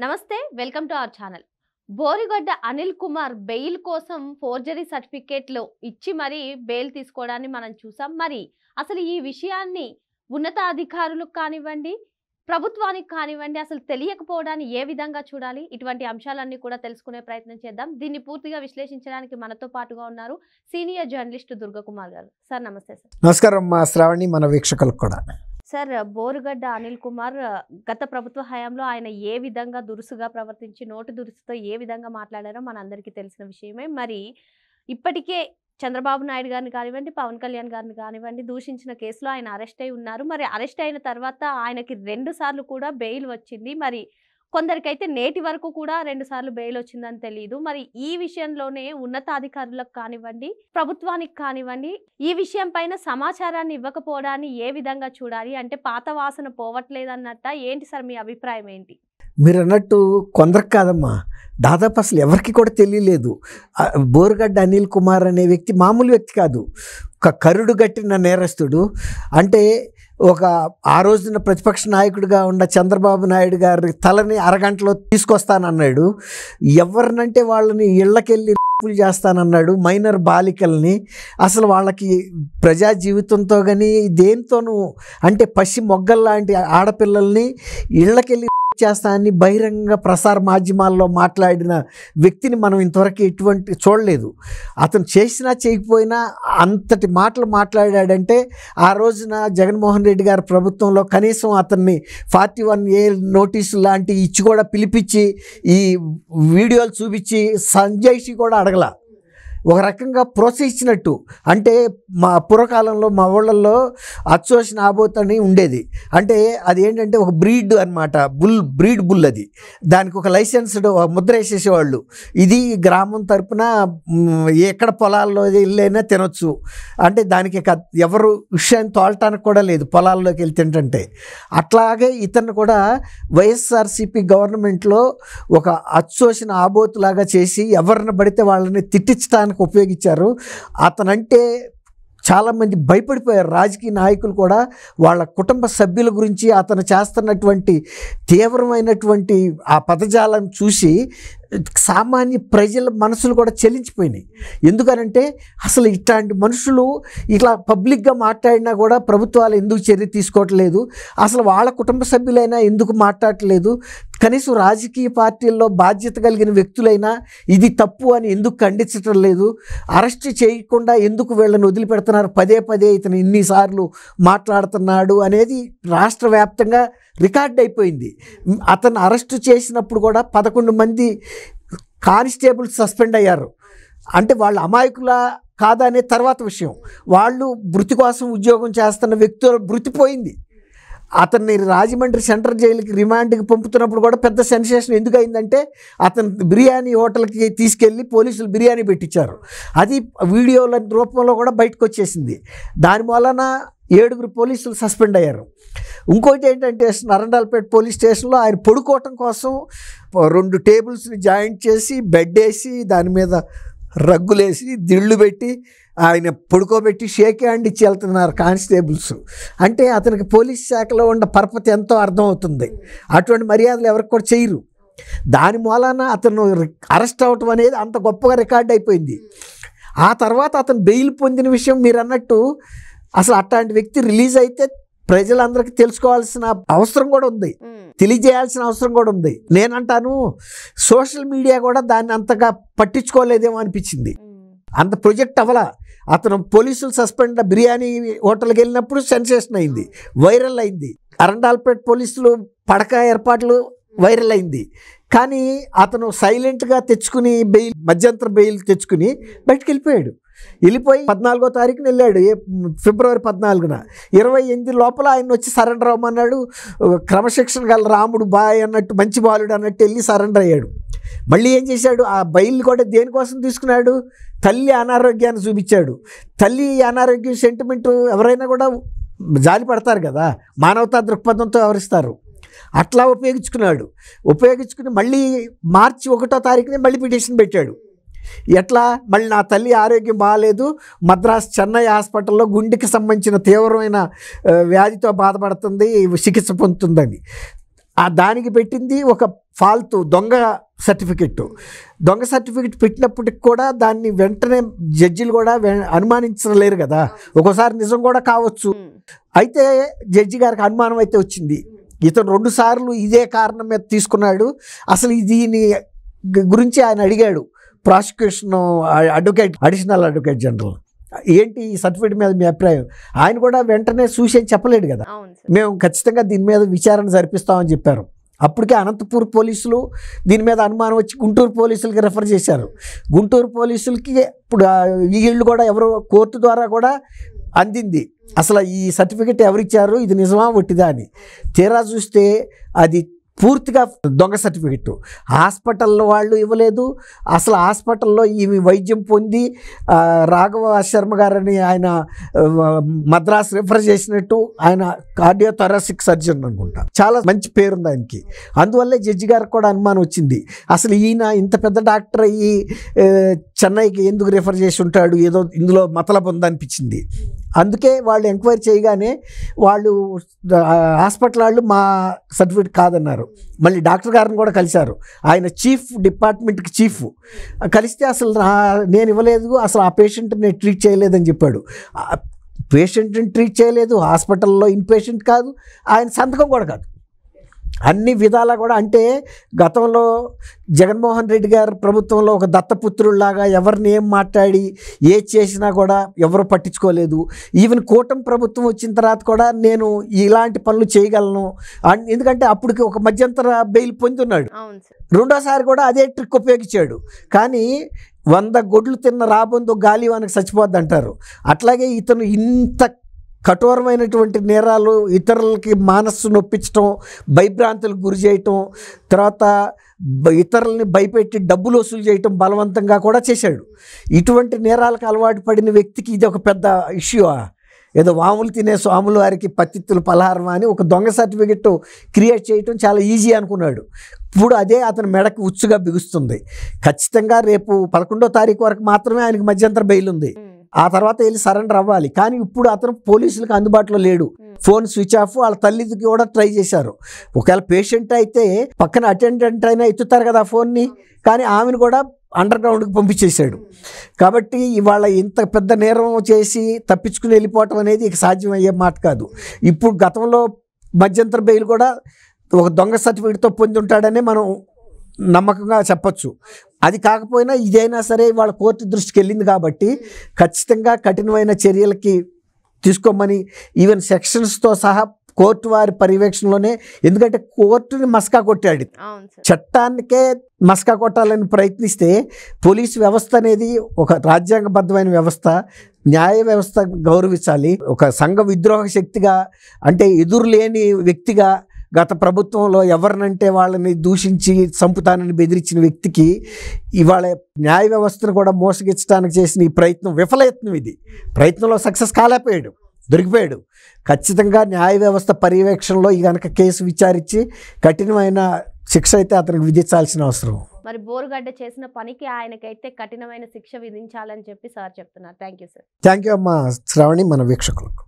నమస్తే welcome to our channel. Borugadda Anil Kumar bail కోసం forgery సర్టిఫికేట్లు ఇచ్చి మరి బెయిల్ తీసుకోవడాన్ని మనం చూసాం. మరి అసలు ఈ విషయాన్ని ఉన్నతాధికారులకు కానివ్వండి, ప్రభుత్వానికి కానివ్వండి అసలు తెలియకపోవడాన్ని ఏ విధంగా చూడాలి? ఇటువంటి అంశాలన్నీ కూడా తెలుసుకునే ప్రయత్నం చేద్దాం. దీన్ని పూర్తిగా విశ్లేషించడానికి మనతో పాటుగా ఉన్నారు సీనియర్ జర్నలిస్ట్ దుర్గకుమార్ గారు. సార్ నమస్తే. సార్ నమస్కారం మా శ్రావణి, మన వీక్షకులకు కూడా. సార్, బోరుగడ్డ అనిల్ కుమార్ గత ప్రభుత్వ హయాంలో ఆయన ఏ విధంగా దురుసుగా ప్రవర్తించి నోటి దురుసుతో ఏ విధంగా మాట్లాడారో మనందరికీ తెలిసిన విషయమే. మరి ఇప్పటికే చంద్రబాబు నాయుడు గారిని కానివ్వండి, పవన్ కళ్యాణ్ గారిని కానివ్వండి దూషించిన కేసులో ఆయన అరెస్ట్ అయి ఉన్నారు. మరి అరెస్ట్ అయిన తర్వాత ఆయనకి 2 సార్లు కూడా బెయిల్ వచ్చింది. మరి కొందరికైతే నేటి వరకు కూడా 2 సార్లు బెయిల్ వచ్చిందని తెలియదు. మరి ఈ విషయంలోనే ఉన్నతాధికారులకు కానివ్వండి, ప్రభుత్వానికి కానివ్వండి ఈ విషయం పైన సమాచారాన్ని ఇవ్వకపోవడాన్ని ఏ విధంగా చూడాలి? అంటే పాత వాసన పోవట్లేదన్నట్ట ఏంటి సార్ మీ అభిప్రాయం ఏంటి? మీరు అన్నట్టు కొందరికి కాదమ్మా, దాదాపు అసలు ఎవరికి కూడా తెలియలేదు. బోరుగడ్డ అనిల్ కుమార్ అనే వ్యక్తి మామూలు వ్యక్తి కాదు, ఒక కరుడు గట్టిన నేరస్తుడు. అంటే ఆ రోజున ప్రతిపక్ష నాయకుడిగా ఉన్న చంద్రబాబు నాయుడు గారి తలని అరగంటలో తీసుకొస్తానన్నాడు. ఎవరినంటే వాళ్ళని ఇళ్ళకెళ్ళి చేస్తానన్నాడు, మైనర్ బాలికల్ని. అసలు వాళ్ళకి ప్రజా జీవితంతో కానీ దేంతోనూ, అంటే పసి మొగ్గల్లాంటి ఆడపిల్లల్ని ఇళ్ళకెళ్ళి చేస్తానని బహిరంగ ప్రసార మాధ్యమాల్లో మాట్లాడిన వ్యక్తిని మనం ఇంతవరకు ఎటువంటి చూడలేదు. అతను చేసినా చేయకపోయినా అంతటి మాటలు మాట్లాడాడంటే ఆ రోజున జగన్మోహన్ రెడ్డి గారి ప్రభుత్వంలో కనీసం అతన్ని 41A నోటీసులు లాంటివి ఇచ్చి కూడా పిలిపించి ఈ వీడియోలు చూపించి సంజయ్షి కూడా అడగల. ఒక రకంగా ప్రోత్సహించినట్టు. అంటే మా పూర్వకాలంలో మా ఊళ్ళల్లో అచ్చోసిన ఆబోతని ఉండేది. అంటే అది ఏంటంటే ఒక బ్రీడ్ అనమాట, బ్రీడ్ బుల్. అది దానికి ఒక లైసెన్స్డ్ ముద్ర వేసేసేవాళ్ళు. ఇది గ్రామం తరపున ఎక్కడ పొలాల్లో వెళ్ళైనా తినొచ్చు, అంటే దానికి ఎవరు విషయాన్ని తోలటానికి కూడా లేదు పొలాల్లోకి వెళ్ళి తింటుంటే. అట్లాగే ఇతను కూడా వైఎస్ఆర్సీపీ గవర్నమెంట్లో ఒక అచ్చోసిన ఆబోతులాగా చేసి ఎవరిని పడితే వాళ్ళని తిట్టించడానికి ఉపయోగించారు. అతనంటే చాలామంది భయపడిపోయారు. రాజకీయ నాయకులు కూడా వాళ్ళ కుటుంబ సభ్యుల గురించి అతను చేస్తున్నటువంటి తీవ్రమైనటువంటి ఆ పదజాలను చూసి సామాన్య ప్రజల మనసులు కూడా చెలించిపోయినాయి. ఎందుకనంటే అసలు ఇట్లాంటి మనుషులు ఇట్లా పబ్లిక్గా మాట్లాడినా కూడా ప్రభుత్వాలు ఎందుకు చర్య తీసుకోవట్లేదు, అసలు వాళ్ళ కుటుంబ సభ్యులైనా ఎందుకు మాట్లాడట్లేదు, కనీసం రాజకీయ పార్టీల్లో బాధ్యత కలిగిన వ్యక్తులైనా ఇది తప్పు అని ఎందుకు ఖండించటం లేదు, అరెస్ట్ చేయకుండా ఎందుకు వీళ్ళని వదిలిపెడుతున్నారు, పదే పదే ఇతను ఇన్నిసార్లు మాట్లాడుతున్నాడు అనేది రాష్ట్ర వ్యాప్తంగా రికార్డ్ అయిపోయింది. అతను అరెస్టు చేసినప్పుడు కూడా 11 మంది కానిస్టేబుల్స్ సస్పెండ్ అయ్యారు. అంటే వాళ్ళ అమాయకుల కాదా అనే తర్వాత విషయం. వాళ్ళు వృత్తి కోసం ఉద్యోగం చేస్తున్న వ్యక్తుల వృత్తి పోయింది. అతన్ని రాజమండ్రి సెంట్రల్ జైలుకి రిమాండ్కి పంపుతున్నప్పుడు కూడా పెద్ద సెన్సేషన్ ఎందుకు అయిందంటే అతను బిర్యానీ హోటల్కి తీసుకెళ్ళి పోలీసులు బిర్యానీ పెట్టించారు. అది వీడియోల రూపంలో కూడా బయటకు వచ్చేసింది. దాని వలన 7 పోలీసులు సస్పెండ్ అయ్యారు. ఇంకోటి ఏంటంటే నరండాల్పేట పోలీస్ స్టేషన్లో ఆయన పడుకోవటం కోసం 2 టేబుల్స్ని జాయింట్ చేసి బెడ్ వేసి దాని మీద రగ్గులేసి దిళ్ళు పెట్టి ఆయన పడుకోబెట్టి షేక్ హ్యాండ్ ఇచ్చి వెళ్తున్నారు కానిస్టేబుల్స్. అంటే అతనికి పోలీస్ శాఖలో ఉన్న పరపతి ఎంతో అర్థమవుతుంది. అటువంటి మర్యాదలు ఎవరికి కూడా చేయరు. దాని మూలాన అతను అరెస్ట్ అవటం అనేది అంత గొప్పగా రికార్డ్ అయిపోయింది. ఆ తర్వాత అతను బెయిల్ పొందిన విషయం మీరు అన్నట్టు అసలు అట్లాంటి వ్యక్తి రిలీజ్ అయితే ప్రజలందరికీ తెలుసుకోవాల్సిన అవసరం కూడా ఉంది, తెలియజేయాల్సిన అవసరం కూడా ఉంది. నేనంటాను సోషల్ మీడియా కూడా దాన్ని అంతగా పట్టించుకోలేదేమో అనిపించింది. అంత ప్రొజెక్ట్ అవ్వలా. అతను పోలీసులు సస్పెండ్ బిర్యానీ హోటల్కి వెళ్ళినప్పుడు సెన్సేషన్ అయింది, వైరల్ అయింది. అరండాల్పేట పోలీసులు పడక ఏర్పాట్లు వైరల్ అయింది. కానీ అతను సైలెంట్గా తెచ్చుకుని మధ్యంతర బెయిల్ తెచ్చుకుని బయటకు వెళ్ళిపోయి 14వ తారీఖున వెళ్ళాడు, ఫిబ్రవరి 14న. 28 లోపల ఆయన వచ్చి సరెండర్ అవ్వమన్నాడు. క్రమశిక్షణ గల రాముడు బాయ్ అన్నట్టు, మంచి బాలుడు అన్నట్టు వెళ్ళి సరెండర్ అయ్యాడు. మళ్ళీ ఏం చేశాడు, ఆ బెయిల్ కూడా దేనికోసం తీసుకున్నాడు, తల్లి అనారోగ్యాన్ని చూపించాడు. తల్లి అనారోగ్యం సెంటిమెంట్ ఎవరైనా కూడా జాలి పడతారు కదా, మానవతా దృక్పథంతో వ్యవహరిస్తారు. అట్లా ఉపయోగించుకుని మళ్ళీ మార్చి 1వ తారీఖునే మళ్ళీ పిటిషన్ పెట్టాడు. ఎట్లా మళ్ళీ నా తల్లి ఆరోగ్యం బాగాలేదు, మద్రాస్ చెన్నై హాస్పిటల్లో గుండెకి సంబంధించిన తీవ్రమైన వ్యాధితో బాధపడుతుంది, చికిత్స పొందుతుందని. దానికి పెట్టింది ఒక ఫాల్తూ దొంగ సర్టిఫికెట్. దొంగ సర్టిఫికెట్ పెట్టినప్పటికి కూడా దాన్ని వెంటనే జడ్జిలు కూడా అనుమానించలేరు కదా, ఒక్కోసారి నిజం కూడా కావచ్చు. అయితే జడ్జి గారికి అనుమానం అయితే వచ్చింది, ఇతను 2 సార్లు ఇదే కారణం మీద తీసుకున్నాడు. అసలు దీని గురించి ఆయన అడిగాడు ప్రాసిక్యూషన్ అడిషనల్ అడ్వకేట్ జనరల్, ఏంటి ఈ సర్టిఫికేట్ మీద మీ అభిప్రాయం? ఆయన కూడా వెంటనే చూసి చెప్పలేడు కదా, మేము ఖచ్చితంగా దీని మీద విచారణ జరిపిస్తామని చెప్పారు. అప్పటికే అనంతపూర్ పోలీసులు దీని మీద అనుమానం వచ్చి గుంటూరు పోలీసులకి రెఫర్ చేశారు. గుంటూరు పోలీసులకి ఇప్పుడు వీళ్ళు కూడా ఎవరో కోర్టు ద్వారా కూడా అందింది అసలు ఈ సర్టిఫికెట్ ఎవరిచ్చారు, ఇది నిజమా ఒట్టిదా అని. తీరా చూస్తే అది పూర్తిగా దొంగ సర్టిఫికెట్. హాస్పిటల్లో వాళ్ళు ఇవ్వలేదు, అసలు హాస్పిటల్లో ఈమె వైద్యం పొంది రాఘవ శర్మ గారని ఆయన మద్రాస్ రిఫర్ చేసినట్టు, ఆయన కార్డియోథొరాసిక్ సర్జన్ అనుకుంటా, చాలా మంచి పేరుంది ఆయనకి. అందువల్లే జడ్జి గారికి కూడా అనుమానం వచ్చింది, అసలు ఈయన ఇంత పెద్ద డాక్టర్ అయ్యి చెన్నైకి ఎందుకు రిఫర్ చేసి ఉంటాడు, ఏదో ఇందులో మతలబు ఉందనిపించింది. అందుకే వాళ్ళు ఎంక్వైరీ చేయగానే వాళ్ళు హాస్పిటల్ వాళ్ళు మా సర్టిఫికేట్ కాదన్నారు. మళ్ళీ డాక్టర్ గారిని కూడా కలిశారు, ఆయన చీఫ్ డిపార్ట్మెంట్కి చీఫ్ కలిస్తే అసలు నేను ఇవ్వలేదు, అసలు ఆ పేషెంట్ నేను ట్రీట్ చేయలేదని చెప్పాడు. పేషెంట్ని ట్రీట్ చేయలేదు, హాస్పిటల్లో ఇన్పేషెంట్ కాదు, ఆయన సంతకం కూడా కాదు. అన్ని విధాలా కూడా, అంటే గతంలో జగన్మోహన్ రెడ్డి గారు ప్రభుత్వంలో ఒక దత్తపుత్రుల్లాగా ఎవరిని ఏం మాట్లాడి ఏ చేసినా కూడా ఎవరు పట్టించుకోలేదు. ఈవెన్ కూటమి ప్రభుత్వం వచ్చిన తర్వాత కూడా నేను ఇలాంటి పనులు చేయగలను, ఎందుకంటే అప్పటికి ఒక మధ్యంతర బెయిల్ పొందున్నాడు. రెండోసారి కూడా అదే ట్రిక్ ఉపయోగించాడు. కానీ 100 గొడ్లు తిన్న రాబందు గాలివానికి చచ్చిపోద్ది అంటారు. అట్లాగే ఇతను ఇంత కఠోరమైనటువంటి నేరాలు, ఇతరులకి మనస్సు నొప్పించడం, భయభ్రాంతులకు గురి చేయటం, తర్వాత ఇతరులని భయపెట్టి డబ్బులు వసూలు చేయటం బలవంతంగా కూడా చేశాడు. ఇటువంటి నేరాలకు అలవాటు పడిన వ్యక్తికి ఇది ఒక పెద్ద ఇష్యూ. ఏదో వాములు తినే స్వాములు వారికి పత్తిత్తులు పలహారం అని ఒక దొంగ సర్టిఫికెట్ క్రియేట్ చేయటం చాలా ఈజీ అనుకున్నాడు. ఇప్పుడు అదే అతని మెడకు ఉచ్చుగా బిగుస్తుంది. ఖచ్చితంగా రేపు 11వ తారీఖు వరకు మాత్రమే ఆయనకి మధ్యంతర బెయిల్ ఉంది. ఆ తర్వాత వెళ్ళి సరెండర్ అవ్వాలి. కానీ ఇప్పుడు అతను పోలీసులకు అందుబాటులో లేడు, ఫోన్ స్విచ్ ఆఫ్. వాళ్ళ తల్లికి కూడా ట్రై చేశారు. ఒకవేళ పేషెంట్ అయితే పక్కన అటెండెంట్ అయినా ఎత్తుతారు కదా ఫోన్ని, కానీ ఆమెను కూడా అండర్ గ్రౌండ్కి పంపించేశాడు. కాబట్టి ఇవాళ ఇంత పెద్ద నేరం చేసి తప్పించుకుని వెళ్ళిపోవటం అనేది ఇక సాధ్యమయ్యే మాట కాదు. ఇప్పుడు గతంలో మధ్యంతర బెయిల్ కూడా ఒక దొంగ సర్టిఫికేట్తో పొంది ఉంటాడనే మనం నమ్మకంగా చెప్పచ్చు. అది కాకపోయినా ఇదైనా సరే వాళ్ళ కోర్టు దృష్టికి వెళ్ళింది కాబట్టి ఖచ్చితంగా కఠినమైన చర్యలకి తీసుకోమని ఈవెన్ సెక్షన్స్తో సహా కోర్టు వారి పర్యవేక్షణలోనే, ఎందుకంటే కోర్టుని మస్కా కొట్టాడు, చట్టానికే మస్కా కొట్టాలని ప్రయత్నిస్తే పోలీసు వ్యవస్థ అనేది ఒక రాజ్యాంగబద్ధమైన వ్యవస్థ, న్యాయ వ్యవస్థ గౌరవించాలి. ఒక సంఘ విద్రోహ శక్తిగా, అంటే ఎదురులేని వ్యక్తిగా గత ప్రభుత్వంలో ఎవరినంటే వాళ్ళని దూషించి చంపుతానని బెదిరించిన వ్యక్తికి ఇవాళ న్యాయ వ్యవస్థను కూడా మోసగించడానికి చేసిన ఈ ప్రయత్నం విఫలయత్నం. ఇది ప్రయత్నంలో సక్సెస్ కాలేకపోయాడు, దొరికిపోయాడు. ఖచ్చితంగా న్యాయ వ్యవస్థ పర్యవేక్షణలో ఈ కనుక కేసు విచారించి కఠినమైన శిక్ష అయితే అతనికి విధించాల్సిన అవసరం. మరి బోరుగడ్డ చేసిన పనికి ఆయనకైతే కఠినమైన శిక్ష విధించాలని చెప్పి సార్ చెప్తున్నారు. Thank you sir. Thank you అమ్మా శ్రావణి, మన వీక్షకులకు.